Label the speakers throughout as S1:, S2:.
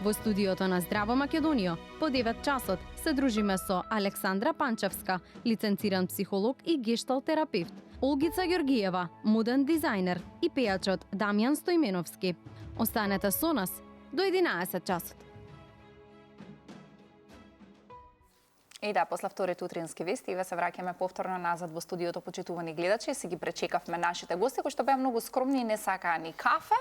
S1: Во студиото на Здраво Македонија, по 9 часот, се дружиме со Александра Панчевска, лиценциран психолог и гешталтерапевт, Олгица Ѓоргиева, моден дизајнер и пејачот Дамјан Стојменовски. Останете со нас до 11 часот.
S2: И да, после вторите утрински вести, ве се враќаме повторно назад во студиото, почитувани гледачи. Си ги пречекавме нашите гости, кои што беа многу скромни и не сакаа ни кафе.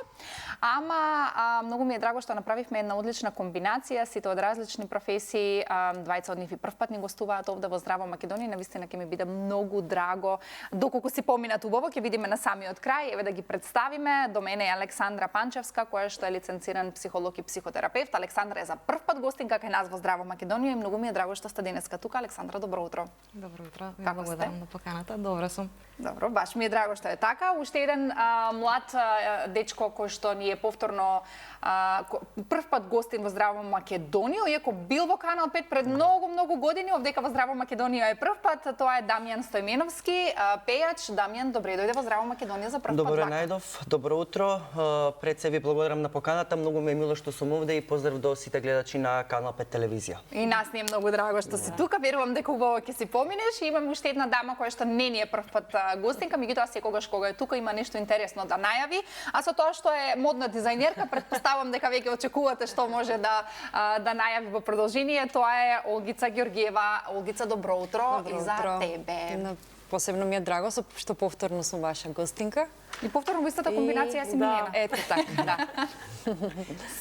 S2: Ама многу ми е драго што направивме една одлична комбинација, сите од различни професии, двајца од нив и првпат ни гостуваат овде во Здраво Македонија. Навистина ќе ми биде многу драго доколку си поминат убаво, ќе видиме на самиот крај. Еве да ги представиме. До мене е Александра Панчевска, која што е лиценциран психолог и психотерапевт. Александра е за првпат гостинка кај нас во Здраво Македонија и многу ми е драго што сте денеска тука. Александра, добро утро.
S3: Добро утро.
S2: Како
S3: благодарам на поканата. Добро сум.
S2: Добро, баш ми е драго што е така. Уште еден млад дечко кој што ни е повторно прв пат гостин во Здраво Македонија, иако бил во Канал 5 пред многу години, овдека во Здраво Македонија е прв пат. Тоа е Дамјан Стојменовски, пејач. Дамјан, добре дојде во Здраво Македонија за прв пат.
S4: Добро најдов, добро утро. Пред се ви благодарам на поканата. Многу ми е мило што сум овде и поздрав до сите гледачи на Канал 5 телевизија.
S2: И нас ни е многу драго што си тука. Верувам дека убаво ќе си поминеш. Имам уште една дама која што не ни е прв пат гостинка, меѓутоа секогаш кога е тука има нешто интересно да најави. А со тоа што е модна дизајнерка, претпоставам дека веќе очекувате што може да најави во продолжение. Тоа е Олгица Ѓоргиева. Олгица, добро утро.
S3: Добро
S2: и за
S3: утро.
S2: тебе.
S3: Посебно ми е драго што повторно сум ваша гостинка.
S2: И повторно во истата комбинација си Милена.
S3: Ето така, да.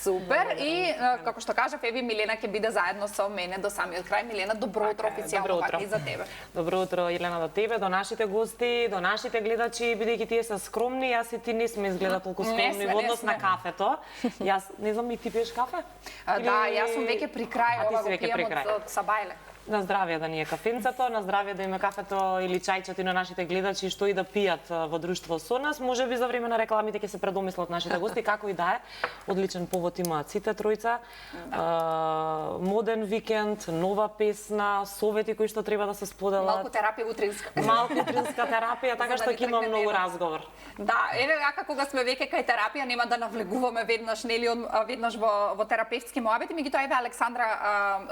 S2: Супер. И како што кажав, еви Милена ќе биде заедно со мене до самиот крај. Милена, добро утро официјално пак и за тебе.
S5: Добро утро, Елена, до тебе, до нашите гости, до нашите гледачи, бидејќи тие се скромни, јас и ти не сме изгледа толку скромни во однос на кафето. Јас не знам, и ти пиеш кафе?
S2: Да, јас сум веќе при крај, ова го пијам од Сабајле.
S5: На здравје да ни е кафенцето, на здравје да има кафето или чајчето и на нашите гледачи што и да пијат во друштво со нас. Може би за време на рекламите ќе се предомислат нашите гости, како и да е. Одличен повод имаат сите тројца. Моден викенд, нова песна, совети кои што треба да се споделат.
S2: Малку терапија утринска.
S5: Малку утринска терапија, така што ќе има многу разговор.
S2: Да, еве вака кога сме веќе кај терапија, нема да навлегуваме веднаш, нели, веднаш во терапевтски моабити, меѓутоа еве Александра,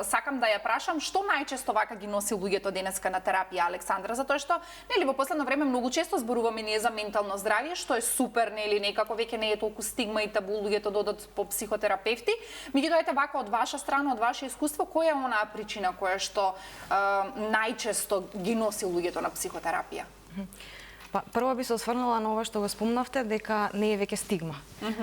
S2: сакам да ја прашам што најчесто вака ги носи луѓето денеска на терапија, Александра, затоа што нели во последно време многу често зборуваме ние за ментално здравје, што е супер, нели, некако веќе не е толку стигма и табу луѓето да одат по психотерапевти. Меѓутоа ете вака од ваша страна, од ваше искуство, која е онаа причина која што најчесто ги носи луѓето на психотерапија?
S3: Па, прво би се осврнала на ова што го спомнавте, дека не е веќе стигма.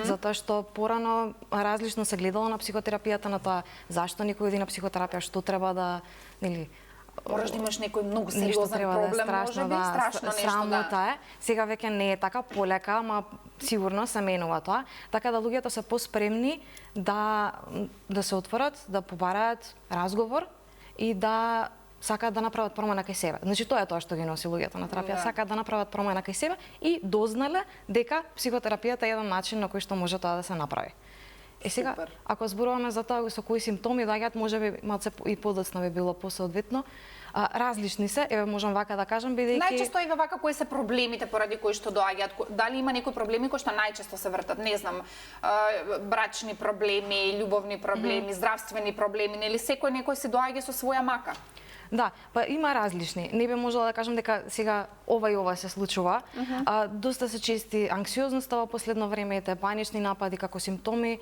S3: Затоа што порано различно се гледало на психотерапијата, на тоа зашто некој оди на психотерапија, што треба да, нели,
S2: Можеш да имаш некој многу сериозен проблем, може би, страшно нешто,
S3: срамота е. Сега веќе не е така полека, ама сигурно се менува тоа. Така да луѓето се поспремни да се отворат, да побараат разговор и да сакаат да направат промена кај себе. Значи тоа е тоа што ги носи луѓето на терапија, сакаат да направат промена кај себе и дознале дека психотерапијата е еден начин на кој што може тоа да се направи. Сега, ако зборуваме за тоа со кои симптоми доаѓаат, можеби малце и подоцна би било посоодветно. Различни се, еве можам вака да кажам, бидејќи
S2: најчесто еве вака кои се проблемите поради кои што доаѓаат. Дали има некои проблеми кои што најчесто се вртат, не знам, брачни проблеми, љубовни проблеми, здравствени проблеми, нели секој некој се доаѓа со своја мака?
S3: Да, па има различни. Не би можела да кажам дека сега ова и ова се случува. Доста се чести анксиозноста во последно време, панични напади како симптоми.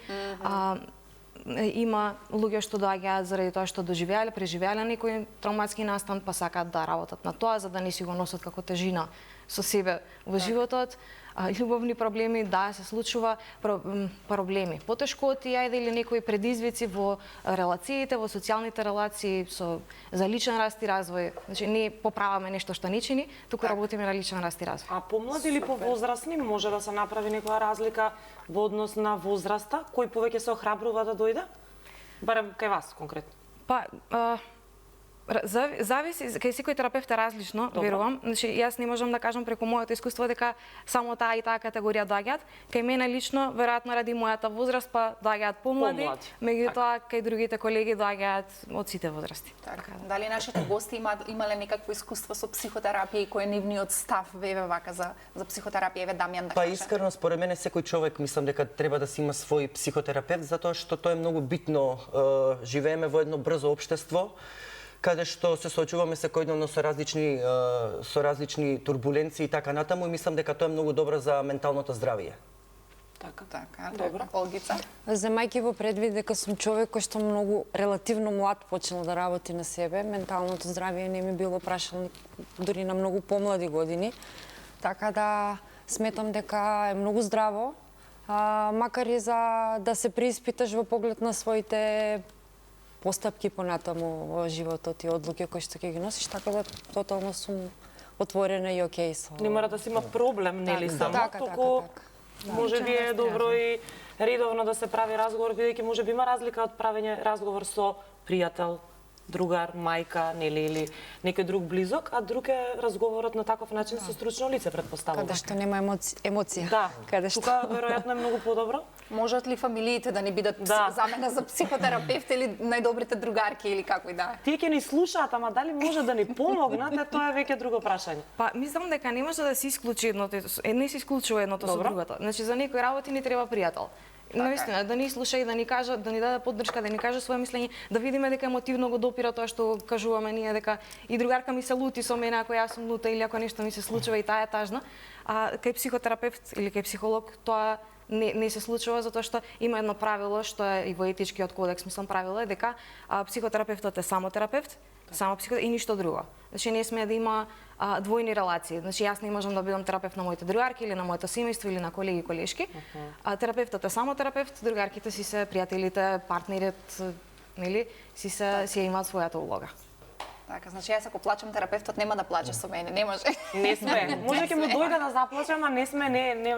S3: Има луѓе што доаѓаат заради тоа што доживеале, преживеале некој травматски настан, па сакаат да работат на тоа за да не си го носат како тежина со себе во животот. Љубовни проблеми, да, се случува, проблеми, потешкоти, ајде или некои предизвици во релациите, во социјалните релации, за личен раст и развој. Значи, не поправаме нешто што не чини, туку работиме на личен раст и развој.
S5: А помлади или повозрастни може да се направи некоја разлика во однос на возраста? Кој повеќе се охрабрува да дојде? Барем кај вас конкретно.
S3: Па, Зависи, кај секој терапевт е различно, верувам. Значи, јас не можам да кажам преку моето искуство дека само таа и таа категорија доаѓаат. Кај мене лично, веројатно ради мојата возраст, па доаѓаат помлади, меѓутоа кај другите колеги доаѓаат од сите возрасти.
S2: Така. Дали нашите гости имале некакво искуство со психотерапија и кој е нивниот став веве вака за психотерапија? Еве Дамјан да
S4: Па
S2: каже.
S4: искрено според мене секој човек мислам дека треба да си има свој психотерапевт затоа што тоа е многу битно. Живееме во едно брзо општество каде што се соочуваме секојдневно со различни турбуленции и така натаму и мислам дека тоа е многу добро за менталното здравје.
S2: Така, добро. Олгица.
S6: Земајќи во предвид дека сум човек кој што многу релативно млад почнал да работи на себе, менталното здравје не ми било прашано дури на многу помлади години. Така да сметам дека е многу здраво, макар и за да се преиспиташ во поглед на своите постапки понатаму во животот и одлуки кои што ќе ги носиш, така да тотално сум отворена и окей со.
S5: Не мора да си има проблем, нели само,
S6: така.
S5: може би е добро и редовно да се прави разговор, бидејќи може би има разлика од правење разговор со пријател, другар, мајка, нели, или некој друг близок, а друг е разговорот на таков начин со стручно лице, претпоставувам.
S6: Каде што нема емоција.
S5: Да,
S6: Каде што...
S5: тука веројатно е многу подобро.
S2: Можат ли фамилиите да ни бидат замена за психотерапевт или најдобрите другарки или како и да е?
S5: Тие ќе ни слушаат, ама дали може да ни помогнат, тоа е веќе друго прашање.
S3: Па, мислам дека не може да се исклучи едното, не се исклучува едното со другото. Значи, за некои работи ни треба пријател. Наистина, да ни слуша и да ни каже, да ни даде поддршка, да ни каже свое мислење, да видиме дека емотивно го допира тоа што кажуваме ние, дека и другарка ми се лути со мене ако јас сум лута или ако нешто ми се случува и таа е тажна. А кај психотерапевт или кај психолог тоа не се случува затоа што има едно правило што е и во етичкиот кодекс, мислам правило е дека психотерапевтот е само терапевт, само психотерапевт и ништо друго. Значи не смее да има двојни релации. Значи јас не можам да бидам терапевт на моите другарки или на моето семејство или на колеги и колешки. Терапевтот е само терапевт, другарките си се пријателите, партнерот, нели, си имаат својата улога.
S2: Така, значи јас ако плачам, терапевтот нема да плаче со мене, не може.
S5: Не сме. Може ќе му дојде да заплаче, ама не сме, не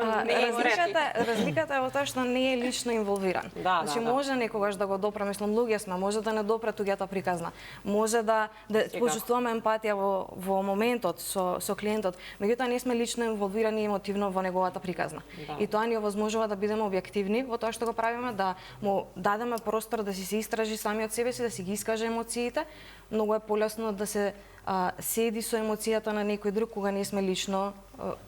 S3: Разликата е во тоа што не е лично инволвиран. Значи може некогаш да го допре, мислам, луѓе сме, може да не допре туѓата приказна. Може да почувствуваме емпатија во моментот со клиентот, меѓутоа не сме лично инволвирани емотивно во неговата приказна. И тоа ни овозможува да бидеме објективни во тоа што го правиме, да му дадеме простор да си се истражи самиот себе си, да си ги искаже емоциите. Многу е полесно да се седи со емоцијата на некој друг кога не сме лично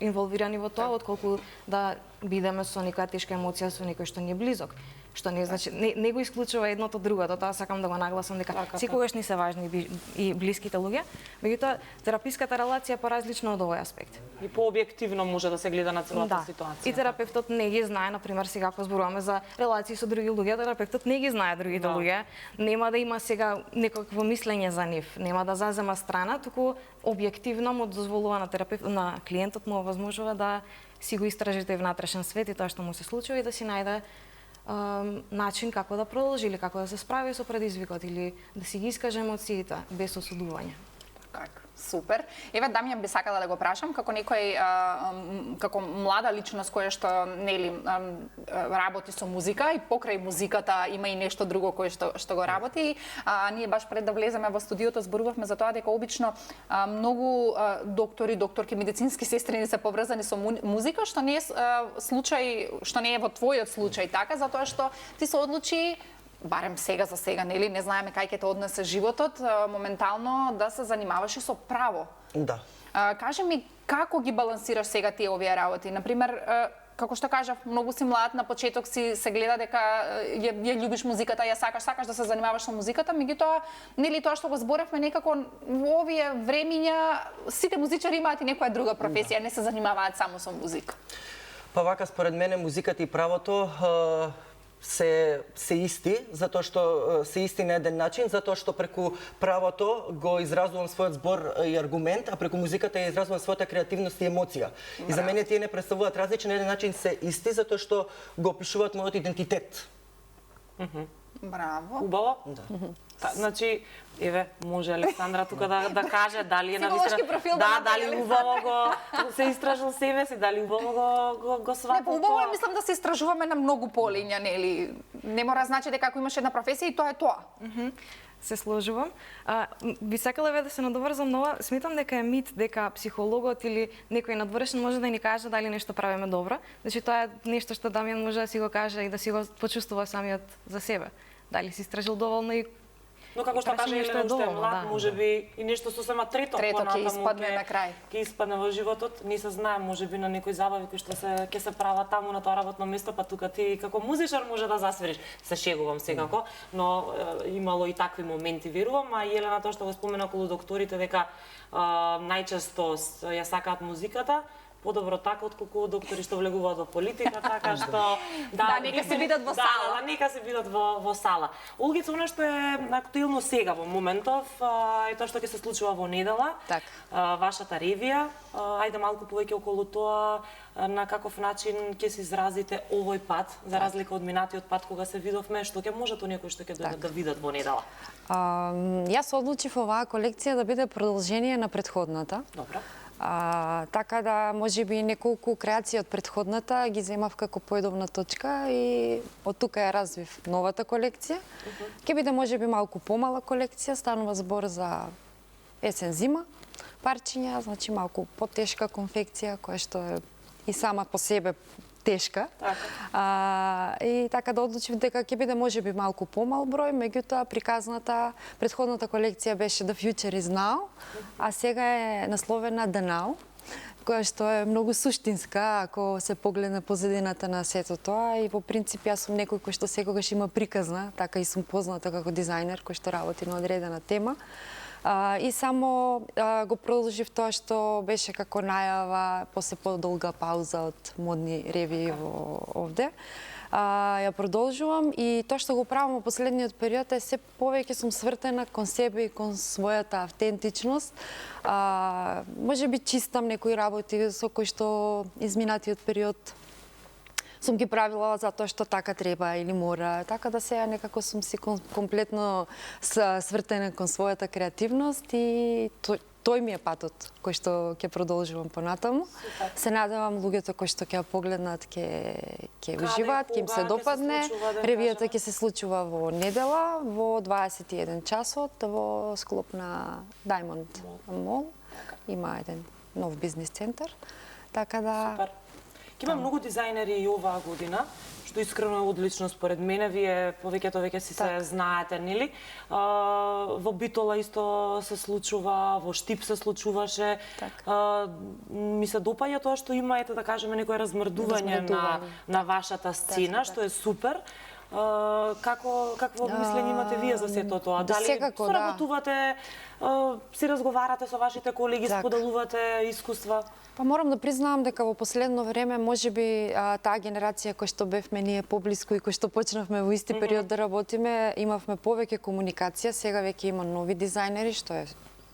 S3: инволвирани во тоа, отколку да бидеме со некоја тешка емоција со некој што ни е близок. Што не значи не го исклучува едното другото, тоа сакам да го нагласам дека секогаш ни се важни и блиските луѓе, меѓутоа тераписката релација е поразлична од овој аспект.
S5: И пообјективно може да се гледа на целата ситуација.
S3: И терапевтот не ги знае, например, сега ако зборуваме за релации со други луѓе, терапевтот не ги знае другите луѓе, нема да има сега некакво мислење за нив, нема да зазема страна, туку објективно му дозволува на клиентот му овозможува да си го истражи тој внатрешен свет и тоа што му се случува и да си најде начин како да продолжи или како да се справи со предизвикот или да си ги искаже емоциите без осудување.
S2: Супер. Еве Дамјан би сакала да го прашам како некој како млада личност која што нели работи со музика и покрај музиката има и нешто друго кое што го работи. Ние баш пред да влеземе во студиото зборувавме за тоа дека обично многу доктори, докторки, медицински сестри не се поврзани со музика, што не е случај, што не е во твојот случај така, затоа што ти се одлучи барем сега за сега, нели, не знаеме кај ќе те однесе животот, моментално да се занимаваш и со право.
S4: Да.
S2: Кажи ми, како ги балансираш сега тие овие работи? Например, како што кажав, многу си млад, на почеток си се гледа дека ја љубиш музиката, ја сакаш да се занимаваш со музиката, меѓутоа, нели тоа што го зборевме некако во овие времиња сите музичари имаат и некоја друга професија, не се занимаваат само со музика.
S4: Па вака според мене музиката и правото се исти, затоа што се исти на еден начин, затоа што преку правото го изразувам својот збор и аргумент, а преку музиката ја изразувам својата креативност и емоција. И за мене тие не представуваат различни, на еден начин се исти, затоа што го опишуваат мојот идентитет.
S2: Браво.
S5: Убаво? Да. Значи, еве, може Александра тука да каже дали е навистина. Дали убаво го се истражил себе си, дали убаво го сватил тоа.
S2: Не, убаво мислам да се истражуваме на многу полиња, нели? Не мора значи дека ако имаш една професија и тоа е тоа.
S3: се сложувам. Би сакала да се надоврзам на ова. Сметам дека е мит дека психологот или некој надворешен може да ни каже дали нешто правиме добро. Значи тоа е нешто што Дамјан може да си го каже и да си го почувствува самиот за себе. Дали си истражил доволно и
S5: Но како што каже Елена, уште е млад, можеби и нешто сосема трето
S2: ќе испадне на крај.
S5: Ќе испадне во животот, не се знае, можеби на некои забави кои што ќе се прават таму на тоа работно место, па тука ти како музичар може да засвириш. Се шегувам секако, но имало и такви моменти, верувам, а Елена тоа што го спомена околу докторите дека најчесто ја сакаат музиката, подобро така отколку доктори што влегуваат во политика, така што
S2: нека се бидат во сала.
S5: Да, нека се бидат во сала. Олгица, она што е актуелно сега во моментов е тоа што ќе се случува во недела.
S2: Так.
S5: Вашата ревија, ајде малку повеќе околу тоа на каков начин ќе се изразите овој пат, за разлика од минатиот пат кога се видовме, што ќе можат оние кои што ќе дојдат да видат во недела.
S6: Јас одлучив оваа колекција да биде продолжение на претходната.
S5: Добро.
S6: Така да можеби неколку креации од претходната ги земав како поедовна точка и од тука ја развив новата колекција. Ќе биде можеби малку помала колекција, станува збор за есен-зима, парчиња, значи малку потешка конфекција која што е и сама по себе тешка. И така да одлучив дека ќе биде можеби малку помал број, меѓутоа приказната претходната колекција беше The Future is Now, а сега е насловена The Now, која што е многу суштинска ако се погледне позадината на сето тоа и во принцип јас сум некој кој што секогаш има приказна, така и сум позната како дизајнер кој што работи на одредена тема. И само го продолжив тоа што беше како најава после подолга пауза од модни ревии во овде. Ја продолжувам и тоа што го правам во последниот период е се повеќе сум свртена кон себе и кон својата автентичност. Можеби чистам некои работи со кои што изминатиот период сум ги правила затоа што така треба или мора, така да сега некако сум си комплетно свртена кон својата креативност и тој ми е патот кој што ќе продолжувам понатаму. Се надевам луѓето кои што ќе погледнат ќе уживаат, ќе им се допадне. Ревијата ќе се случува во недела во 21 часот во склоп на Diamond Mall. Има еден нов бизнис центар. Така да
S5: Супер. Има многу дизајнери и оваа година, што искрено е одлично според мене. Вие повеќето веќе си се знаете, нели? Во Битола исто се случува, во Штип се случуваше. Ми се допаѓа тоа што има, ете да кажеме, некое размрдување на вашата сцена, што е супер. Какво мислење имате вие за сето тоа? Дали соработувате, си разговарате со вашите колеги, споделувате искуства?
S6: Па морам да признавам дека во последно време можеби таа генерација која што бевме ние поблиску и кој што почнавме во исти период да работиме, имавме повеќе комуникација, сега веќе има нови дизајнери, што е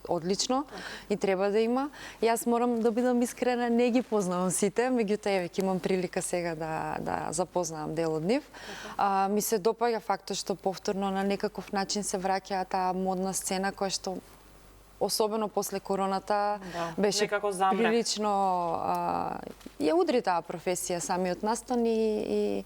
S6: одлично и треба да има. Јас морам да бидам искрена, не ги познавам сите, меѓутоа веќе имам прилика сега да запознавам дел од нив. Ми се допаѓа фактот што повторно на некаков начин се враќа таа модна сцена која што особено после короната беше прилично ја удри таа професија самиот настан и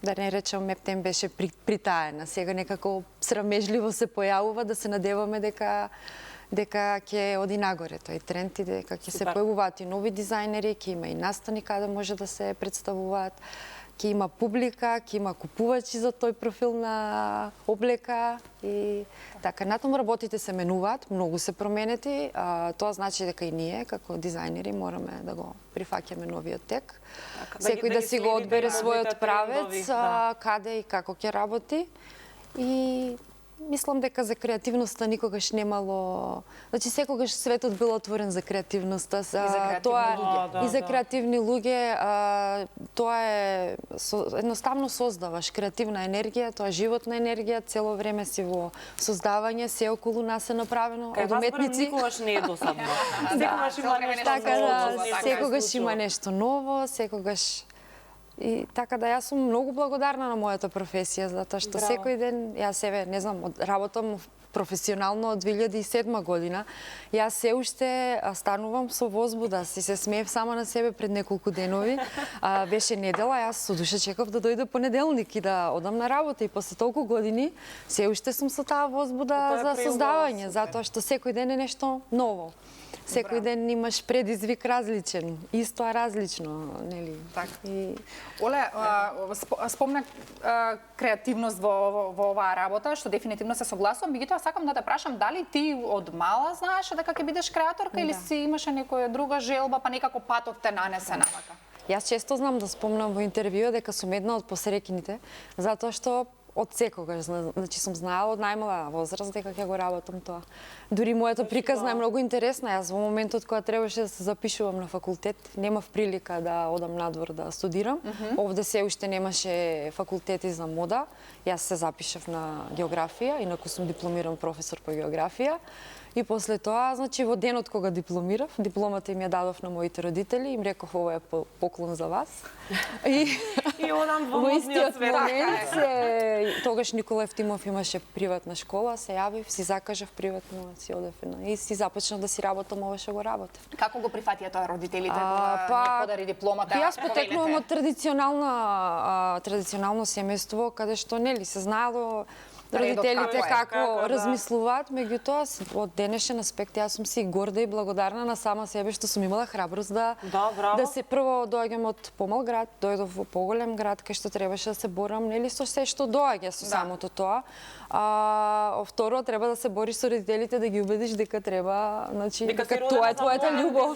S6: да не речам мептем беше притаена. Сега некако срамежливо се појавува, да се надеваме дека ќе оди нагоре тој тренд и дека ќе се појавуваат и нови дизајнери, ќе има и настани каде може да се представуваат, ќе има публика, ќе има купувачи за тој профил на облека и така. Натаму работите се менуваат, многу се променети, тоа значи дека и ние како дизајнери мораме да го прифаќаме новиот тек. Секој да си го одбере својот правец, каде и како ќе работи и мислам дека за креативноста никогаш немало, значи секогаш светот бил отворен за креативноста, и за креативни луѓе, тоа е едноставно создаваш креативна енергија, тоа е животна енергија, цело време си во создавање, се околу нас е направено од уметници.
S5: Никогаш не е досадно. Секогаш има нешто
S6: ново. Секогаш има нешто ново, секогаш И така да јас сум многу благодарна на мојата професија, затоа што
S5: Браво.
S6: секој ден јас себе, не знам, работам професионално од 2007 година. Јас се уште станувам со возбуда, се смеев сама на себе пред неколку денови. Беше недела, јас со душа чекав да дојде понеделник и да одам на работа и после толку години се уште сум со таа возбуда
S5: Тоа е
S6: за
S5: преубаво,
S6: создавање,
S5: супер.
S6: затоа што секој ден е нешто ново. Секој ден имаш предизвик различен, исто а различно, нели?
S2: Така.
S6: И
S2: Оле, спомна креативност во оваа работа, што дефинитивно се согласувам. Меѓутоа, сакам да те прашам, дали ти од мала знаеше дека ќе бидеш креаторка или си имаше некоја друга желба, па некако патот те нанесе навака?
S6: Јас често знам да спомнам во интервју дека сум една од посрекините, затоа што од секогаш, значи сум знаела од најмала возраст дека ќе го работам тоа. Дури мојата приказна е многу интересна. Јас во моментот кога требаше да се запишувам на факултет, немав прилика да одам надвор да студирам. Овде се уште немаше факултети за мода. Јас се запишав на географија, инаку сум дипломиран професор по географија. И после тоа, значи во денот кога дипломирав, дипломата им ја дадов на моите родители, им реков ова е поклон за вас.
S5: И одам во
S6: Во
S5: модниот
S6: истиот
S5: свет.
S6: момент, тогаш Никола Евтимов имаше приватна школа, се јавив, си закажав приватно, си одев и си започнав да си работам ова што го работев.
S2: Како го прифатија тоа родителите да ни подари дипломата?
S6: Јас потекнувам од традиционално семејство, каде што нели се знаело родителите како размислуваат, меѓутоа од денешен аспект јас сум си горда и благодарна на сама себе што сум имала храброст да се прво доаѓам од помал град, дојдов во поголем град кај што требаше да се борам нели со се што доаѓа со самото тоа. Второ, треба да се бориш со родителите да ги убедиш дека треба, значи дека тоа е твојата љубов.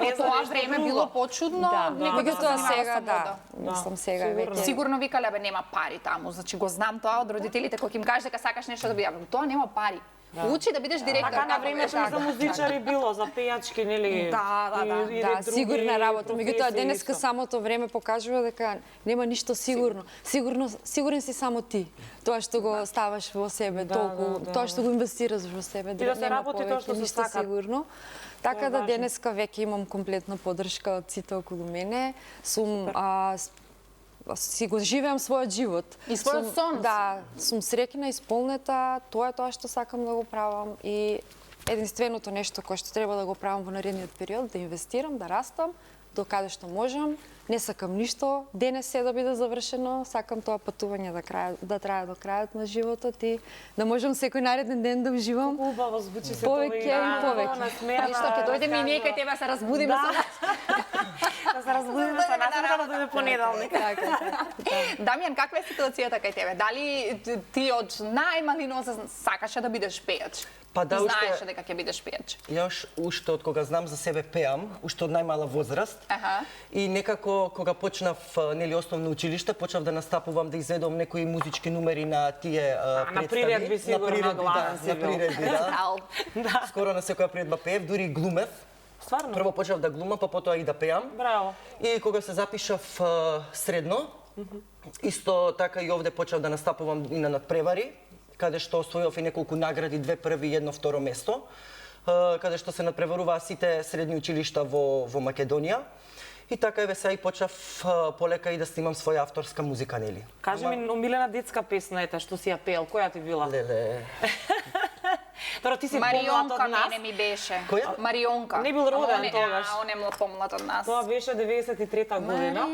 S2: Во тоа време било почудно,
S6: Меѓутоа сега мислам сега веќе.
S2: Сигурно викале бе нема пари таму, значи го знам тоа од родителите кога им кажеш дека сакаш нешто да биде, тоа нема пари. Учи да бидеш директор.
S5: Така на времето и за музичари било, за пејачки, нели?
S6: Да, сигурна работа. Меѓутоа денеска самото време покажува дека нема ништо сигурно. Сигурен си само ти. Тоа што го ставаш во себе, толку, тоа што го инвестираш во себе,
S5: да се
S6: нема
S5: работи тоа што се
S6: ништо
S5: сака.
S6: сигурно. Така да денеска веќе имам комплетна поддршка од сите околу мене. Сум си го живеам својот живот.
S2: И својот сон.
S6: Да, сум среќна, исполнета, тоа е тоа што сакам да го правам и единственото нешто кое што треба да го правам во наредниот период, да инвестирам, да растам, до каде што можам. Не сакам ништо денес се да биде завршено, сакам тоа патување да трае до крајот на животот и да можам секој нареден ден да уживам.
S5: Убаво звучи се
S6: повеќе и повеќе.
S2: Ништо ќе дојдеме и ние кај тебе се разбудиме со нас.
S5: Да се разбудиме со нас, да дојде понеделник.
S2: Дамјан, каква е ситуацијата кај тебе? Дали ти од најмалино сакаше да бидеш пејач?
S4: Па да,
S2: знаеше дека ќе бидеш пејач?
S4: Јас уште од кога знам за себе пеам, уште од најмала возраст. И некако кога почнав нели основно училиште, почнав да настапувам, да изведувам некои музички numeri на тие представи.
S5: На приредби сигурно главен си бил.
S4: На приредби, да. Скоро на секоја приредба пеев, дури глумев.
S5: Стварно?
S4: Прво почнав да глумам, па потоа и да пеам.
S5: Браво.
S4: И кога се запишав средно, исто така и овде почнав да настапувам и на надпревари, каде што освојав и неколку награди, 2 први и 1 второ место, каде што се надпреваруваа сите средни училишта во Македонија. И така еве сега и почнав полека и да снимам своја авторска музика, нели?
S5: Кажи ми, омилена детска песна ете што си ја пеел, која ти била?
S4: Леле.
S5: Торо ти си помлад од нас.
S2: Мене ми беше.
S4: Која?
S2: Марионка.
S5: Не бил роден тогаш.
S2: Он е помлад од нас.
S5: Тоа беше 93-та година.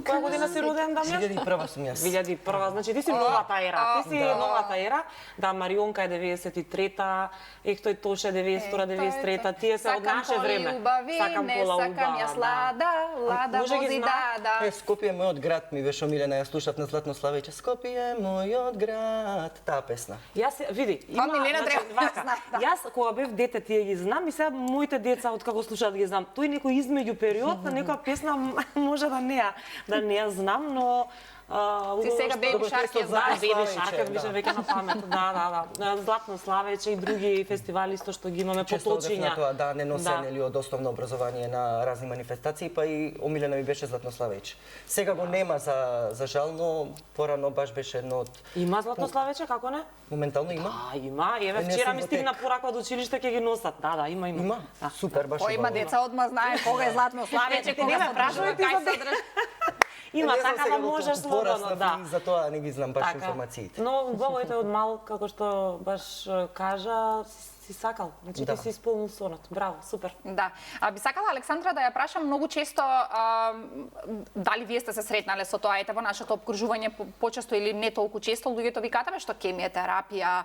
S5: Која година си роден, Дамјан?
S4: 2001 сум јас.
S5: 2001, значи ти си новата ера. Ти си новата ера. Да, Марионка е 93-та, Ехтој Тоше 92-та, 93-та. Тие се од наше време.
S2: Сакам пола убава. Сакам јас лада вози да.
S4: Скопје мојот град ми беше омилена, ја слушав на Златно Славејче. Скопје мојот град, таа песна.
S5: Јас види, има Јас кога бев дете тие ги знам и сега моите деца откако слушаат ги знам. Тој некој измеѓу период на некоја песна може да не ја знам, но
S2: Ти сега Беби Шарк ја знаеш.
S5: Беби Шарк беше веќе на памет. Да. Златно Славејче и други фестивали исто што ги имаме поточиња.
S4: Тоа да не носе нели од основно образование на разни манифестации, па и омилена ми беше Златно Славејче. Сега го нема за жал, но порано баш беше едно од
S5: Има Златно Славејче, како не?
S4: Моментално има.
S5: Има. Еве вчера ми стигна порака од училиште ќе ги носат. Да, има.
S4: Има. Супер, баш.
S2: Кој има деца одма знае кога е Златно Славејче, кога
S5: не ме прашувај ти за Има
S4: Не знам
S5: така
S4: сега
S5: да
S4: во
S5: можеш
S4: толку пораснав
S5: слободно, да.
S4: и затоа не ги знам баш
S5: Така.
S4: информациите.
S5: Но убаво од мал, како што баш кажа, си сакал. Значи
S4: Да.
S5: ти си исполнил сонот. Браво, супер.
S2: Да. Би сакала Александра да ја прашам многу често дали вие сте се сретнале со тоа, ете во нашето опкружување почесто или не толку често луѓето ви кажат што ќе ми е терапија,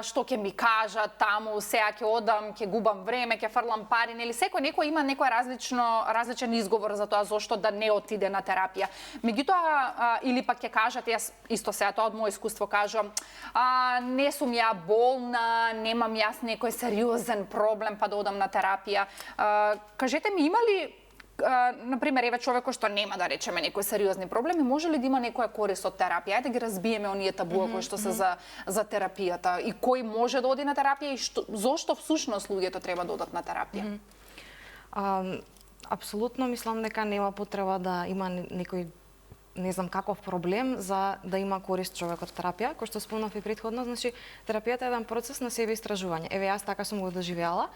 S2: што ќе ми кажат таму, сега ќе одам, ќе губам време, ќе фрлам пари, нели некој има некој различен изговор за тоа зошто да не отиде на терапија. Меѓутоа или пак ќе кажат, јас исто сега тоа од моје искуство кажам, не сум ја болна, немам јас некој сериозен проблем па да одам на терапија. Кажете ми, има ли например, еве човек кој што нема, да речеме, некои сериозни проблеми, може ли да има некоја корист од терапија? Ајде ги разбиеме оние табуа кои што се за терапијата и кој може да оди на терапија и зошто всушност луѓето треба да одат на терапија?
S3: Апсолутно мислам дека нема потреба да има некој не знам каков проблем за да има корист човек од терапија, кој што спомнав и претходно, значи терапијата е еден процес на себе истражување. Еве јас така сум го доживеала.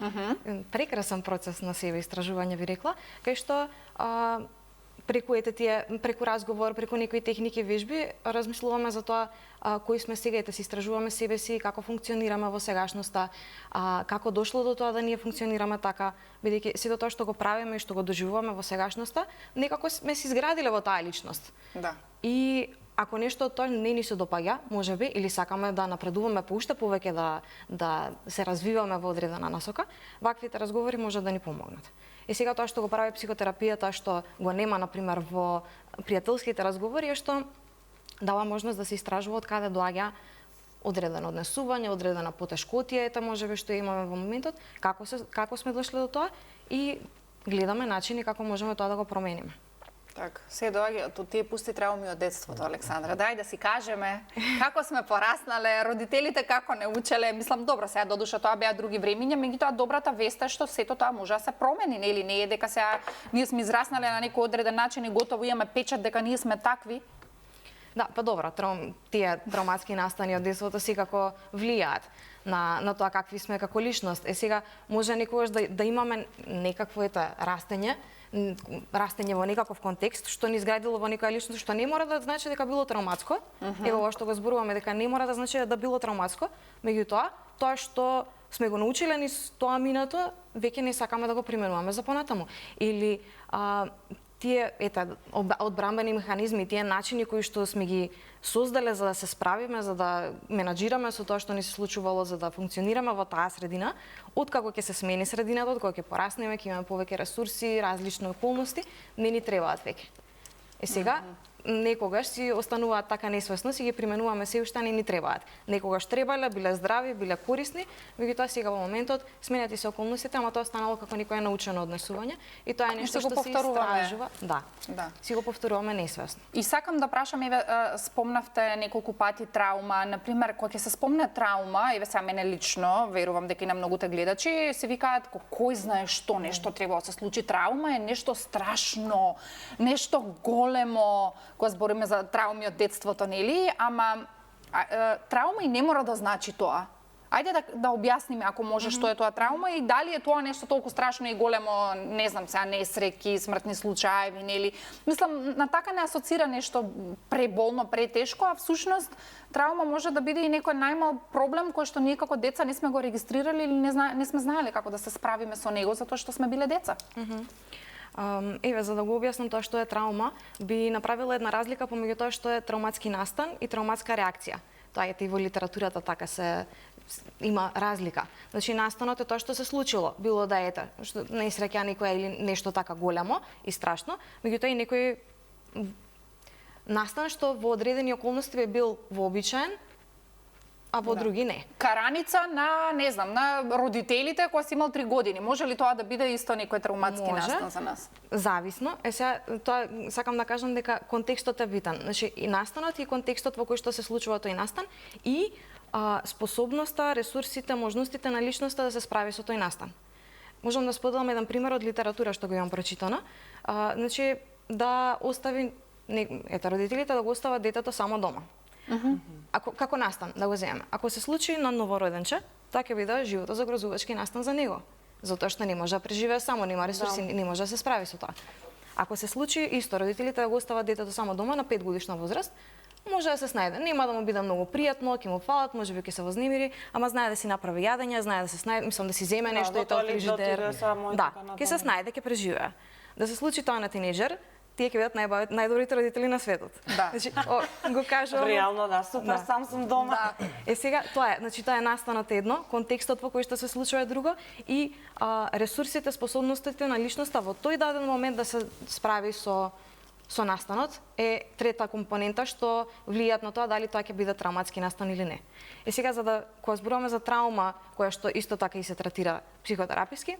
S3: Прекрасен процес на себе истражување би рекла, кај што преку разговор, преку некои техники, вежби, размислуваме за тоа кои сме сега и да се истражуваме себе си, како функционираме во сегашноста, како дошло до тоа да ние функционираме така, бидејќи сето тоа што го правиме и што го доживуваме во сегашноста, некако сме се изградиле во таа личност.
S2: Да.
S3: И ако нешто од тоа не ни се допаѓа, можеби, или сакаме да напредуваме по уште повеќе да се развиваме во одредена насока, ваквите разговори може да ни помогнат. И сега тоа што го прави психотерапијата, што го нема, например, во пријателските разговори, е што дава можност да се истражува од каде доаѓа одредено однесување, одредена потешкотија, ета можеби што имаме во моментот, како сме дошле до тоа и гледаме начини како можеме тоа да го промениме.
S2: Так, се доаѓа од тие пусти трауми од детството, Александра. Дај да си кажеме како сме пораснале, родителите како не учеле. Мислам, добро, сега додуша тоа беа други времиња, меѓутоа добрата вест е што сето тоа може да се промени, нели? Не е дека сега ние сме израснале на некој одреден начин и готово имаме печат дека ние сме такви.
S3: Да, па добро, тие травматски настани од детството секако влијаат на тоа какви сме како личност. Сега може некогаш да имаме некакво растење во некаков контекст што ни изградило во некоја личност што не мора да значи дека било травматско. Ево ова што го зборуваме дека не мора да значи да било травматско, меѓутоа тоа што сме го научиле низ тоа минато, веќе не сакаме да го применуваме за понатаму. Или тие одбрамбени механизми, тие начини кои што сме ги создале за да се справиме, за да менаџираме со тоа што ни се случувало, за да функционираме во таа средина, откако ќе се смени средината, откако ќе пораснеме, ќе имаме повеќе ресурси, различни околности, не ни требаат веќе. Сега некогаш си остануваат така несвесно, си ги применуваме се уште не ни требаат. Некогаш требале, биле здрави, биле корисни, меѓутоа сега во моментот сменати се околностите, ама тоа станало како некое научено однесување и тоа е нешто што се истражува. Да. Си го повторуваме несвесно.
S2: И сакам да прашам, еве спомнавте неколку пати траума, например, кога ќе се спомне траума, еве сега мене лично, верувам дека и на многуте гледачи се викаат кој знае што нешто треба да се случи. Траума е нешто страшно, нешто големо, кога збориме за трауми од детството, нели? Ама траума и не мора да значи тоа. Ајде да објасниме, ако може, што е тоа траума и дали е тоа нешто толку страшно и големо, не знам сега, несреќи, смртни случаеви, нели? Мислам, на така не асоцира нешто преболно, претешко, а всушност траума може да биде и некој најмал проблем кој што ние како деца не сме го регистрирали или не сме знаеле како да се справиме со него затоа што сме биле деца.
S3: Еве, за да го објаснам тоа што е траума, би направила една разлика помеѓу тоа што е травматски настан и травматска реакција. Тоа е и во литературата така има разлика. Значи настанот е тоа што се случило, било да ете, што несреќа некоја или нешто така големо и страшно, меѓутоа и некој настан што во одредени околности би бил вообичаен, а во други не.
S2: Караница на, не знам, на родителите кога си имал 3 години. Може ли тоа да биде исто некој травматски настан за нас?
S3: Зависно. Сега тоа сакам да кажам дека контекстот е битен. Значи и настанот и контекстот во кој што се случува тој настан и способноста, ресурсите, можностите на личноста да се справи со тој настан. Можам да споделам еден пример од литература што го имам прочитано. Значи да остави родителите да го остават детето само дома. Како настан, да го земеме. Ако се случи на новороденче, тоа ќе биде животозагрозувачки настан за него. Затоа што не може да преживее само, нема ресурси, не може да се справи со тоа. Ако се случи исто, родителите да го остават детето само дома на 5 годишна возраст, може да се снајде. Нема да му биде многу пријатно, ќе му фалат, можеби ќе се вознемири, ама знае да си направи јадење, знае да се снајде, мислам да си земе нешто и тоа фрижидер. Да, ќе се снајде, ќе преживее. Да се случи тоа на тинејџер, тие ќе бидат најдобрите родители на светот.
S2: Да.
S3: Значи, го кажувам.
S5: Реално, да, супер, сам сум дома.
S3: Да. Сега, тоа е настанот едно, контекстот во кој што се случува е друго и ресурсите, способностите на личноста во тој даден момент да се справи со настанот е трета компонента што влијаат на тоа дали тоа ќе биде травматски настан или не. И сега кога зборуваме за травма, која што исто така и се третира психотераписки,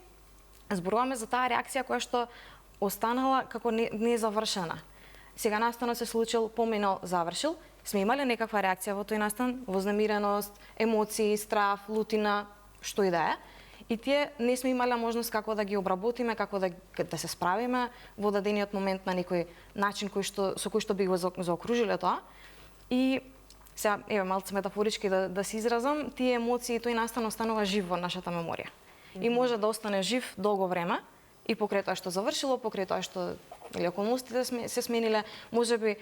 S3: зборуваме за таа реакција која што останала како не завршена. Сега настанот се случил, поминал, завршил, сме имале некаква реакција во тој настан, вознемиреност, емоции, страф, лутина, што и да е. И тие не сме имале можност како да ги обработиме, како да се справиме во дадениот момент на некој начин со кој што би го заокружиле тоа. И сега, малце метафорички да се изразам, тие емоции, тој настан останува жив во нашата меморија. И може да остане жив долго време, и покрај тоа што завршило, покрај тоа што околностите се смениле, можеби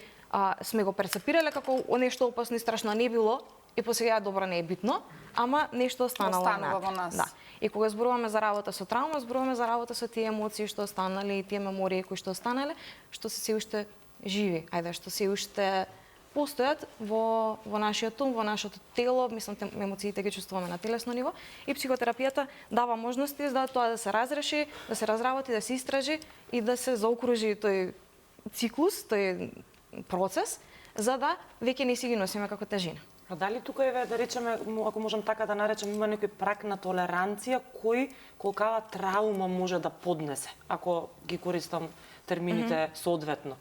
S3: сме го перцепирале како нешто опасно и страшно, не било, и посега добро не е битно, ама нешто останува
S2: во нас.
S3: Да. И кога зборуваме за работа со травма, зборуваме за работа со тие емоции што останале и тие мемории кои што останале, што се уште живи, што се уште постојат во нашиот ум, во нашето тело, мислам емоциите ги чувствуваме на телесно ниво и психотерапијата дава можности за тоа да се разреши, да се разработи, да се истражи и да се заокружи тој циклус, тој процес, за да веќе не си ги носиме како тежина.
S5: А дали тука е, да речеме, ако можам така да наречем, има некој прак на толеранција кој колкава травма може да поднесе, ако ги користам термините соодветно?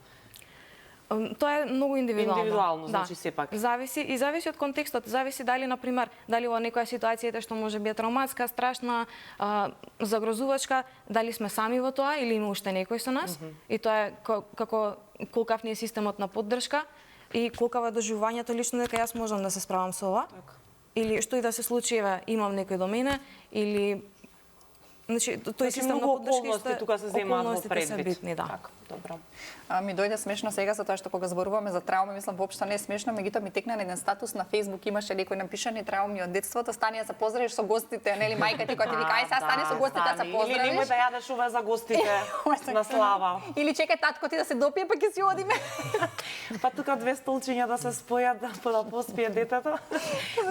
S3: Тоа е многу индивидуално.
S5: Индивидуално, значи сепак.
S3: Зависи од контекстот, зависи дали дали во некоја ситуација што може би е травматска, страшна, загрозувачка, дали сме сами во тоа или има уште некој со нас. И тоа е како колкав ни е системот на поддршка и колкава е доживувањето лично дека јас можам да се справам со ова. Или што и да се случи, имам некој до мене или значи тој систем на поддршка
S5: тука се земаат во предвид.
S3: Се битни, да.
S5: Така, добро.
S2: Ми дојде смешно сега за тоа што кога зборуваме за травми, мислам воопшто не е смешно, меѓутоа ми текна на еден статус на Facebook, имаше некој напишани травми од детството, стани да се поздравиш со гостите, нели мајка ти која ти вика ај сега стани со гостите да се поздравиш.
S5: Или немој да јадеш ова за гостите на слава.
S2: Или чекај татко ти да се допие па ќе си одиме.
S5: Па тука две столчиња да се спојат да поспие детето.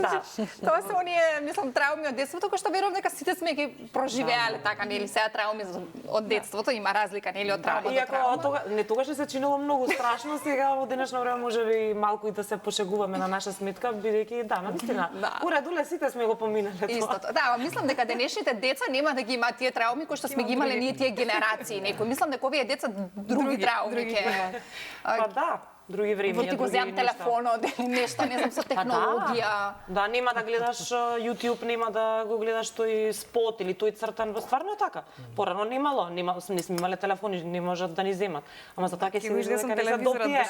S5: Да.
S2: Тоа се оние, мислам, травми од детството кои што верувам дека сите сме ги проживеале така, нели сега травми од детството има разлика, нели од травма до травма.
S5: Не тогаш се чинело многу страшно, сега во денешно време можеби малку и да се пошегуваме на наша сметка, бидејќи навистина. Уредуле сите сме го поминале тоа.
S2: Истото. Да, мислам дека денешните деца нема да ги имаат тие травми кои што сме ги имале ние тие генерации. Некој мислам дека овие деца други травми ќе.
S5: Па да. Други времиња,
S2: ти го зем телефонот или нешто, не знам, со технологија.
S5: Да, нема да гледаш YouTube, нема да го гледаш тој спот или тој цртан, стварно е така. Порано немало, не сме имале телефони, не можат да ни земат. Ама за така се вижда дека не се допие.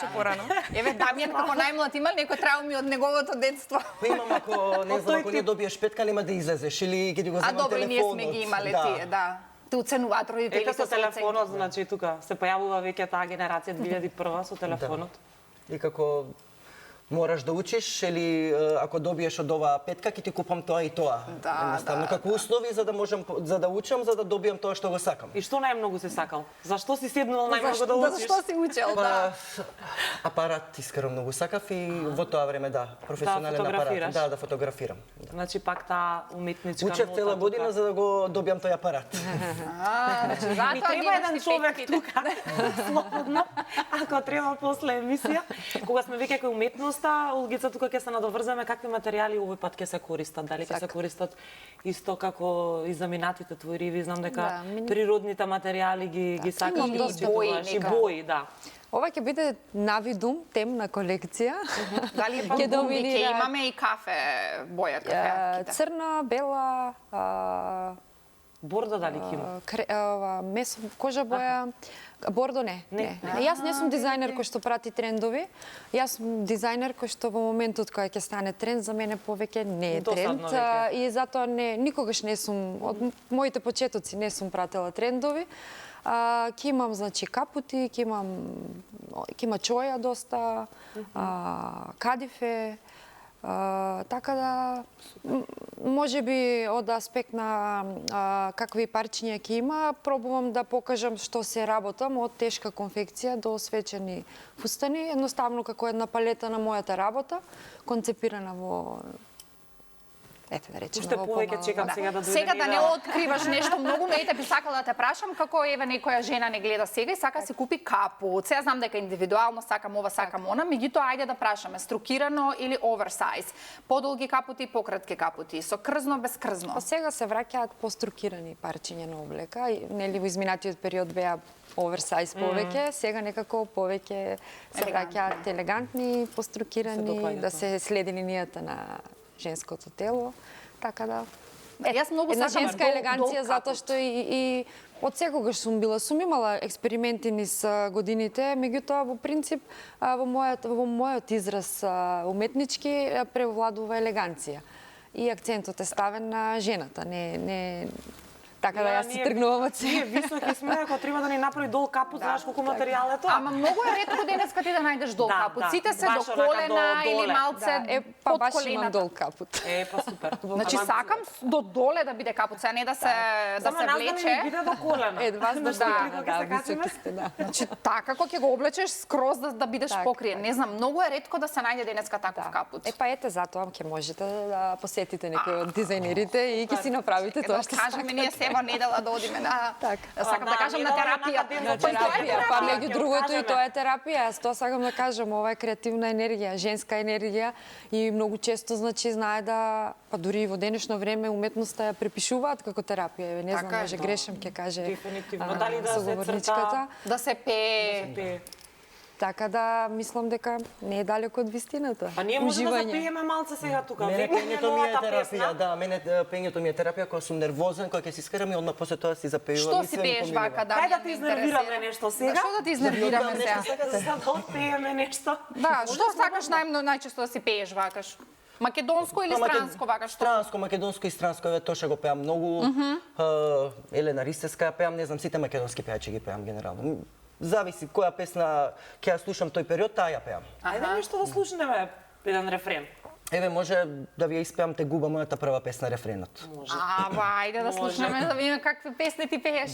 S2: Еве Дамјан како најмлад имал некои травми од неговото детство.
S4: Имам ако не знам, ако не добиеш петка нема да излезеш или ќе ти го земам телефонот.
S2: А добро, ние сме ги имале тие, да. Те оценуваат родителите
S5: со телефонот, значи тука се појавува веќе таа генерација 2001 со телефонот.
S4: И како мораш да учиш или ако добиеш од оваа петка ќе ти купам тоа и тоа. Едноставно како услови за да учам, за да добиам тоа што го сакам.
S5: И што најмногу се сакал? Зашто си седнувал најмногу да учиш?
S2: Зашто си учел, да.
S4: Апарат искрено многу сакав и во тоа време професионален апарат. Да фотографирам.
S5: Значи пак таа уметничка нота.
S4: Учев цела година за да го добиам тој апарат.
S5: Ми треба еден човек тука, слободно, ако треба после емисија. Кога сме веќе кај уметност, Олгица, тука ќе се надоврземе какви материјали овој пат ќе се користат, дали ќе се користат исто како и за минатите твориви, знам дека природните материјали ги сакам
S6: и
S5: бои, да.
S6: Ова ќе биде навидум темна колекција.
S2: Дали ќе доминира? Имаме и кафе боја кафе.
S6: Црна, бела,
S5: Бордо дали ќе има?
S6: Месо, кожа боја, бордо не. Јас не сум дизајнер кој што прати трендови. Јас сум дизајнер кој што во моментот кога ќе стане тренд, за мене повеќе не е тренд.
S5: Досадно веќе.
S6: И затоа никогаш не сум, од моите почетоци не сум пратела трендови. Ќе имам, значи, капути, ќе има чоја доста, кадифе, така да, може би од аспект на какви парчиња ќе има, пробувам да покажам што се работам од тешка конфекција до свечени фустани, едноставно како една палета на мојата работа, концепирана во да речеме,
S5: Уште повеќе чекам сега да дојде.
S2: Сега да не откриваш нешто многу, ете би сакала да те прашам како еве некоја жена не гледа сега и сака си купи капут. Сега знам дека индивидуално сакам ова, сакам она, меѓутоа ајде да прашаме струкирано или оверсайз, подолги капути, пократки капути, со крзно, без крзно.
S6: Па сега се враќаат пострукирани парчиња на облека, нели во изминатиот период беа оверсайз повеќе, сега некако повеќе се враќаат елегантни, пострукирани, да се следи линијата на женското тело, така да
S2: Јас многу
S6: една
S2: сакам
S6: женска елеганција затоа што и од секогаш сум имала експерименти низ годините, меѓутоа во принцип во мојот израз уметнички превладува елеганција. И акцентот е ставен на жената, не така да јас си тргнувам од
S5: Ние високи сме, ако треба да ни направи дол капут, знаеш колку материјал е тоа?
S2: Ама многу е ретко денеска ти да најдеш дол капут. Сите се
S5: баш
S2: до
S5: онака
S2: колена
S5: до
S2: или
S5: доле.
S2: малце
S6: па
S2: под
S6: баш имам
S2: колената.
S6: дол капут.
S5: Па супер.
S2: Значи сакам до доле да биде капут, сега не да се
S5: Само нас да не
S2: влече.
S5: ни биде до колена.
S6: Едва
S5: Да,
S6: високи сте, да.
S2: Значи така кога ќе го облечеш скроз да бидеш
S6: Така,
S2: покриен. Не знам, многу е ретко да се најде денеска таков капут.
S6: Па ете затоа ќе можете да посетите некој од дизајнерите и ќе си направите тоа што
S2: кажеме ние се во недела да одиме на сакам да кажам на
S5: недела
S2: терапија.
S5: на
S6: терапија, па меѓу
S5: ќе
S6: другото и
S5: кажеме.
S6: тоа е терапија. Јас тоа сакам да кажам, ова е креативна енергија, женска енергија и многу често значи знае да па дури и во денешно време уметноста ја препишуваат како терапија. Еве не знам,
S2: Така е,
S6: може
S2: да.
S6: грешам ќе каже
S5: Дефинитивно. Дали да се
S6: соговорничката.
S2: Да се пее.
S6: Така да мислам дека не е далеко од вистината.
S5: А ние можеме да
S6: Уживање.
S5: запиеме малце сега тука.
S4: Мене
S5: Веќе
S4: пењето ми е
S5: новата
S4: терапија,
S5: песна.
S4: да, мене пењето ми е терапија кога сум нервозен, кога ќе си скарам и одма после тоа си запејувам
S2: Што
S4: и
S2: си
S4: све ми
S2: пееш
S4: поминува.
S2: вака да?
S5: Кај да ти изнервираме нешто сега?
S2: Што да ти изнервираме сега?
S5: За да отпееме нешто.
S2: Да, што сакаш најчесто да си пееш вакаш? Македонско или странско вака што?
S4: Странско, македонско и странско, еве тоа ќе го пеам многу. Елена Ристевска ја пеам, не знам, сите македонски пејачи ги пеам генерално. Зависи која песна ќе ја слушам тој период, таа ја пеам.
S5: Ајде нешто да слушнеме, еден рефрен.
S4: Еве може да ви ја испеам Те губа, мојата прва песна, рефренот.
S2: Ајде да слушнеме да видиме какви песни ти пееш.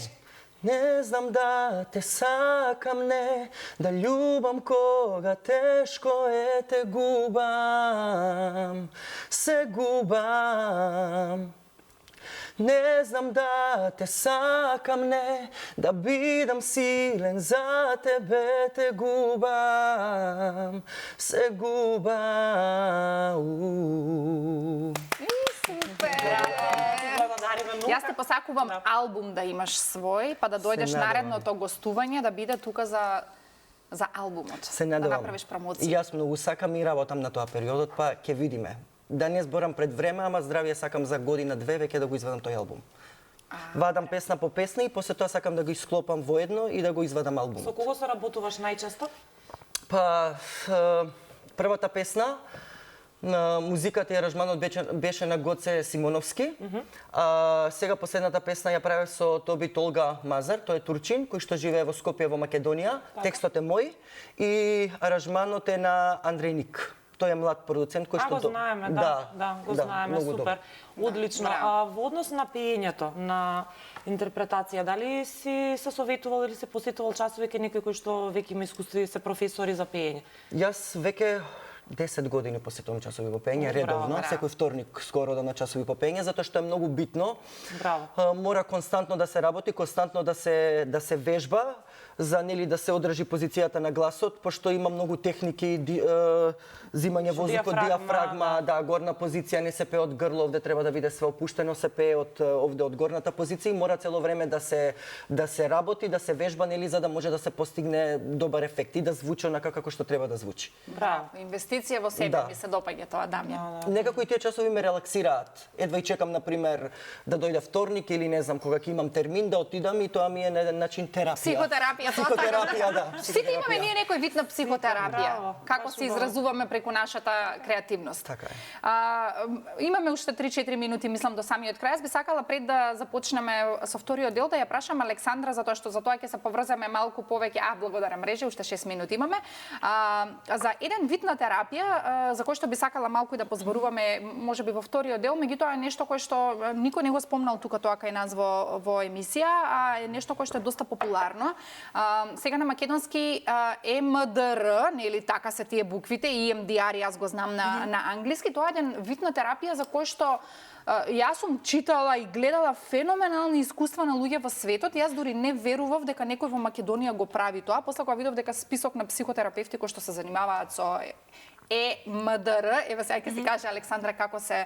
S4: Не знам да те сакам, не, да љубам кога тешко е, те губам, се губам. Не знам да те сакам, не, да бидам силен за тебе, те губам, се губам.
S2: Супер!
S5: Благодариме многу.
S2: Јас ти посакувам албум да имаш свој, па да дојдеш
S4: надевам.
S2: наредното гостување да биде тука за албумот.
S4: Се
S2: Да
S4: надевам.
S2: направиш
S4: И
S2: промоција.
S4: јас многу сакам и работам на тоа периодот, па ќе видиме. Да не зборам пред време, ама здравје сакам за година-две веќе да го извадам тој албум. Вадам песна по песна и после тоа сакам да го исклопам воедно и да го извадам
S5: Со
S4: албумот.
S5: кого се работуваш најчесто?
S4: Па првата песна на музиката и аранжманот беше на Гоце Симоновски. Сега последната песна ја правев со Тоби Толга Мазар, тој е турчин кој што живее во Скопје во Македонија. Текстот е мој и аранжманот е на Андреј Ник. Тој е млад продуцент кој што
S5: го знаеме, да, го знаеме,
S4: многу
S5: супер.
S4: добар.
S5: Одлично. Во однос на пеењето, на интерпретација, дали си се советувал или се посетувал часови кај некои кои што веќе има искуство и се професори за пеење?
S4: Јас веќе 10 години посетувам часови по пеење редовно,
S2: браво.
S4: секој вторник скоро да на часови по пеење, затоа што е многу битно.
S5: Браво.
S4: Мора константно да се работи, константно да се вежба нели да се одржи позицијата на гласот, пошто има многу техники, зимање воздух од диафрагма, да, горна позиција, не се пее од грло, овде треба да биде све опуштено, се пее овде од горната позиција и мора цело време да се работи, да се вежба, нели, за да може да се постигне добар ефект и да звучи онака како што треба да звучи.
S2: Браво, инвестиција во себе, ми се допаѓа тоа, Дамјан.
S4: Некако и тие часови ме релаксираат. Едва и чекам, например, да дојде вторник или не знам кога ќе имам термин да отидам и тоа ми е на еден начин терапија. Психотерапија, да.
S2: Сите имаме ние некој вид на психотерапија. Како се изразуваме преку нашата креативност.
S4: Така е.
S2: Имаме уште 3-4 минути, мислам, до самиот крај. Би сакала пред да започнеме со вториот дел да ја прашам Александра, затоа што за тоа ќе се поврземе малку повеќе. Благодарам, мрежа, уште 6 минути имаме. За еден вид на терапија, за кој што би сакала малку и да позборуваме, можеби во вториот дел, меѓутоа е нешто кое што никој не го спомнал тука тоа кај нас во емисија, а е нешто кое што е доста популарно. Сега на македонски EMDR, нели така се тие буквите, EMDR, јас го знам на англиски, тоа е еден вид на терапија за кој што јас сум читала и гледала феноменални искуства на луѓе во светот. Јас дури не верував дека некој во Македонија го прави тоа. После кога видов дека список на психотерапевти кои што се занимаваат со EMDR, еве сега ќе си каже Александра како се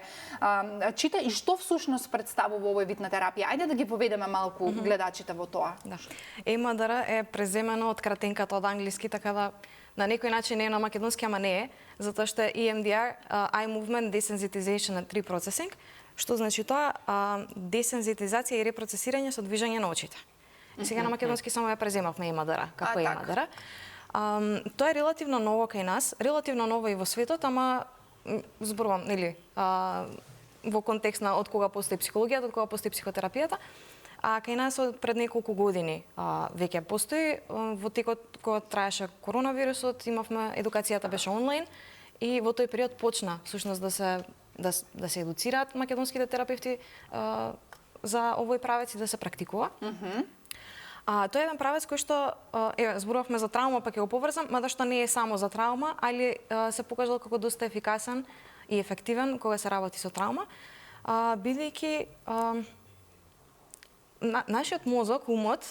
S2: чита и што всушност представува овој вид на терапија. Ајде да ги поведеме малку гледачите во тоа.
S3: Да. EMDR е преземено од кратенката од англиски, така да на некој начин не е на македонски, ама не е, затоа што е EMDR, Eye Movement Desensitization and Reprocessing, што значи тоа десензитизација и репроцесирање со движење на очите. Сега на македонски само ја преземавме EMDR, како EMDR. Тоа е релативно ново кај нас, релативно ново и во светот, ама зборувам, нели, во контекст на од кога постои психологијата, од кога постои психотерапијата. А кај нас пред неколку години веќе постои. Во текот кога траеше коронавирусот, имавме едукацијата беше онлайн и во тој период почна всушност да се едуцираат македонските терапевти за овој правец и да се практикува. Тоа е еден правец кој што зборувавме за траума, па ќе го поврзам, мада што не е само за траума, али се покажал како доста ефикасен и ефективен кога се работи со траума, бидејќи нашиот мозок, умот,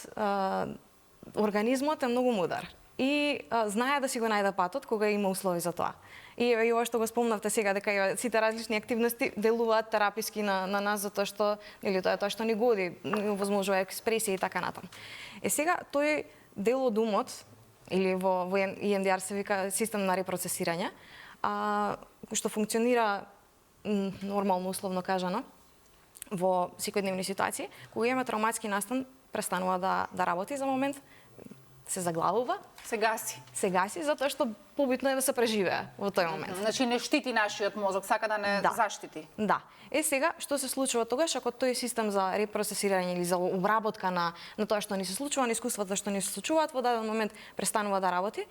S3: организмот е многу мудар и знае да си го најде патот кога има услови за тоа. И ова што го спомнавте сега, дека сите различни активности делуваат тераписки на нас, затоа што или тоа е тоа што ни годи, ни овозможува експресија и така натаму. Сега тој дел од умот или во EMDR се вика систем на репроцесирање, што функционира нормално, условно кажано, во секојдневни ситуации, кога имаме травматски настан, престанува да работи за момент, се заглавува.
S2: Се гаси.
S3: Се гаси, затоа што побитно е да се преживее во тој момент.
S2: Значи не штити нашиот мозок, сака да не заштити.
S3: Да. Сега, што се случува тогаш, ако тој систем за репроцесирање или за обработка на тоа што ни се случува, на искуствата што ни се случуваат, во даден момент престанува да работи,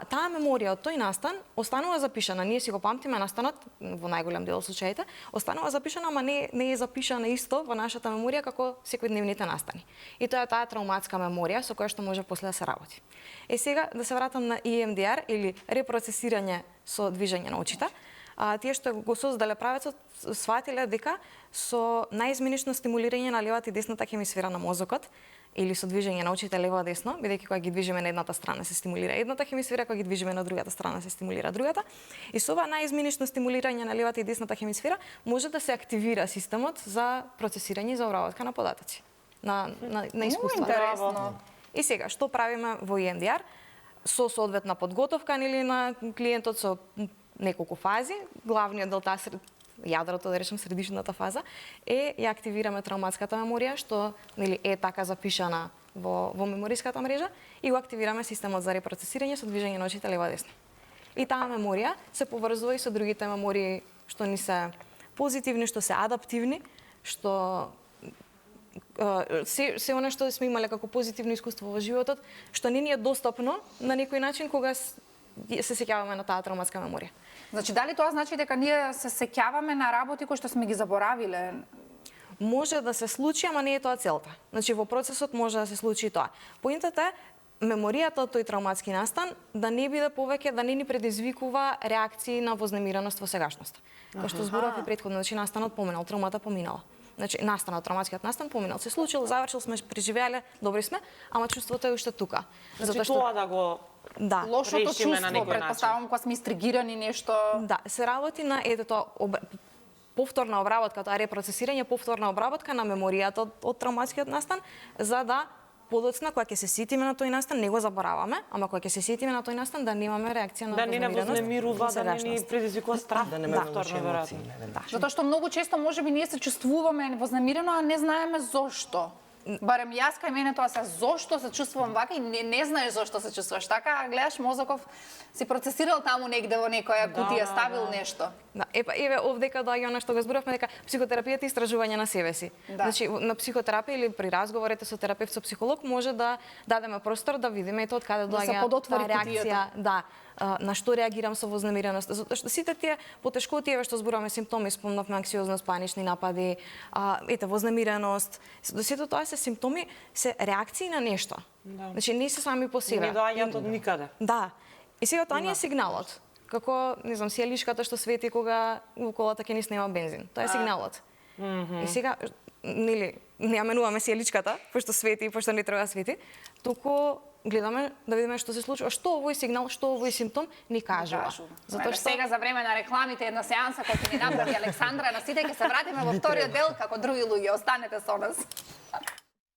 S3: таа меморија од тој настан останува запишана. Ние си го памтиме настанот, во најголем дел од случаите, останува запишана, ама не е запишана исто во нашата меморија како секојдневните настани. И тоа е таа травматска меморија со која што може после да се работи. Сега да се вратам на EMDR или репроцесирање со движење на очите. Тие што го создале правецот сватиле дека со наизменично стимулирање на левата и десната хемисфера на мозокот или со движење на очите лево-десно, бидејќи кога ги движиме на едната страна се стимулира едната хемисфера, кога ги движиме на другата страна се стимулира другата. И со ова наизменично стимулирање на левата и десната хемисфера може да се активира системот за процесирање и за обработка на податоци, на искуства.
S2: Интересно.
S3: И сега, што правиме во EMDR? Со соодветна подготовка нели на клиентот со неколку фази, главниот дел јадрото, да речем средишната фаза, ја активираме травматската меморија, што нели е така запишана во мемориската мрежа и го активираме системот за репроцесирање со движење на очите лево-десно. И таа меморија се поврзува и со другите мемории што ни се позитивни, што се адаптивни, што се она што сме имале како позитивно искуство во животот, што не ни е достапно на некој начин кога се сеќаваме на таа травматска меморија.
S2: Значи, дали тоа значи дека ние се сеќаваме на работи кои што сме ги заборавиле?
S3: Може да се случи, ама не е тоа целта. Значи, во процесот може да се случи и тоа. Поинтата е меморијата од тој травматски настан да не биде повеќе, да не ни предизвикува реакции на вознемиреност во сегашноста. Кој што зборав и претходно, значи настанот поминал, травмата поминала. значи настанот, травматскиот настан поминал, се случил, завршил сме, преживеале, добри сме, ама чувството е уште тука.
S5: Значи тоа да го
S3: Да.
S2: Лошото
S5: решиме на
S2: чувство,
S5: некој
S2: предпоставам, кога сме истригирани нешто.
S3: Да, се работи на ето тоа повторна обработка, тоа репроцесирање, повторна обработка на меморијата од травматскиот настан, за да подоцна кога ќе се сетиме на тој настан, не го забораваме, ама кога ќе се сетиме на тој настан да немаме реакција на
S5: да не вознемирува, да не ни
S3: сегашност.
S5: предизвикува страх,
S4: Да немаме лоши
S5: повторно
S4: емоции.
S5: веројатно.
S3: Да.
S2: Затоа што многу често можеби ние се чувствуваме вознемирено, а не знаеме зошто. Барем јас кај мене тоа се зошто се чувствувам вака и не знаеш зошто се чувствуваш така, а гледаш мозоков си процесирал таму негде во некоја кутија, ставил нешто.
S3: Да, еве овдека доаѓа она што го зборавме дека психотерапијата е истражување на себе си.
S2: Да.
S3: Значи на психотерапија или при разговорите со терапевт, со психолог може да дадеме простор да видиме ето од каде
S2: Да се
S3: доаѓа
S2: подотвори
S3: таа реакција,
S2: кутијата.
S3: да, на што реагирам со вознемиреност. Затоа што сите тие потешкоти еве што зборуваме симптоми, спомнавме анксиозност, панични напади, ете вознемиреност, сето тоа се симптоми, се реакции на нешто.
S5: Да.
S3: Значи не се сами по себе.
S5: Не доаѓаат од никаде.
S3: Да. И сега тоа ни е сигналот. Како, не знам, сијалишката што свети кога во колата ќе ни снема бензин. Тоа е сигналот. И сега, нели, не ја менуваме сијаличката, пошто свети и пошто не треба да свети, туку гледаме да видиме што се случува, што овој сигнал, што овој симптом ни кажува.
S2: Затоа што сега за време на рекламите една сеанса која ќе ни направи Александра, на сите ќе се вратиме во вториот дел како други луѓе. Останете со нас.